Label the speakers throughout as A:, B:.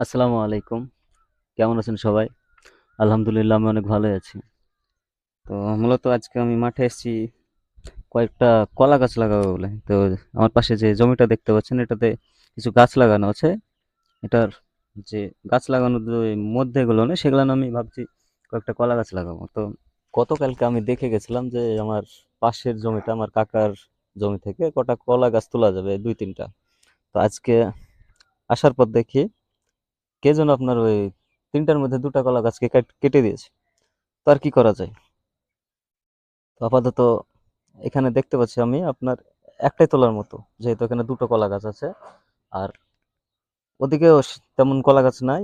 A: আসসালামু আলাইকুম। কেমন আছেন সবাই? আলহামদুলিল্লাহ আমি অনেক ভালোই আছি। তো মূলত আজকে আমি মাঠে এসেছি কয়েকটা কলা গাছ লাগাবো বলে। তো আমার পাশে যে জমিটা দেখতে পাচ্ছেন এটাতে কিছু গাছ লাগানো আছে। এটার যে গাছ লাগানোর যে মধ্যেগুলো না সেগুলো আমি ভাবছি কয়েকটা কলা গাছ লাগাবো। তো গতকালকে আমি দেখে গেছিলাম যে আমার পাশের জমিটা আমার কাকার জমি থেকে কটা কলা গাছ তোলা যাবে 2-3টা। তো আজকে আসার পর দেখি কে যেন আপনার ওই 3টার মধ্যে 2টা কলা গাছকে কেটে দিয়েছে। তো আর কি করা যায়? তো আপাতত এখানে দেখতে পাচ্ছি আমি আপনার একটাই তোলার মতো, যেহেতু এখানে 2টো কলা গাছ আছে। আর ওদিকেও তেমন কলা গাছ নাই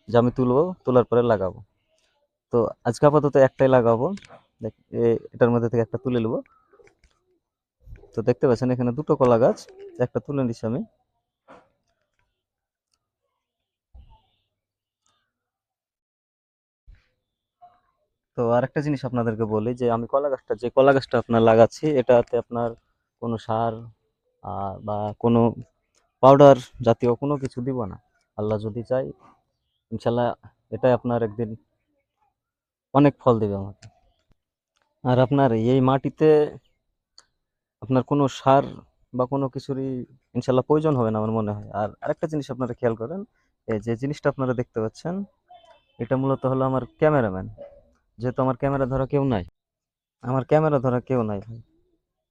A: যে আমি তুলবো, তোলার পরে লাগাবো। তো আজকে আপাতত একটাই লাগাবো। এটার মধ্যে থেকে একটা তুলে নেবো। তো দেখতে পাচ্ছেন এখানে 2টো কলা গাছ, একটা তুলে নিচ্ছি আমি। তো আরেকটা জিনিস আপনাদেরকে বলি যে আমি যে কলা গাছটা আপনার লাগাচ্ছি এটাতে আপনার কোনো সার বা কোনো পাউডার জাতীয় কোনো কিছু দিব না। আল্লাহ যদি চায় ইনশাল্লাহ এটাই আপনার একদিন অনেক ফল দেবে আমাকে। আর আপনার এই মাটিতে আপনার কোনো সার বা কোনো কিছুরই ইনশাল্লাহ প্রয়োজন হবে না আমার মনে হয়। আর আরেকটা জিনিস আপনারা খেয়াল করেন, এই যে জিনিসটা আপনারা দেখতে পাচ্ছেন এটা মূলত হলো আমার ক্যামেরাম্যান। যেহেতু আমার ক্যামেরা ধরা কেউ নাই, আমার ক্যামেরা ধরা কেউ নাই ভাই,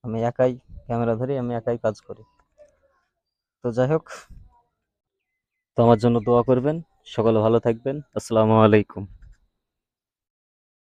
A: আমি একাই ক্যামেরা ধরি, আমি একাই কাজ করি। তো যাই হোক, তো আমার জন্য দোয়া করবেন। সকলে ভালো থাকবেন। আসসালামু আলাইকুম।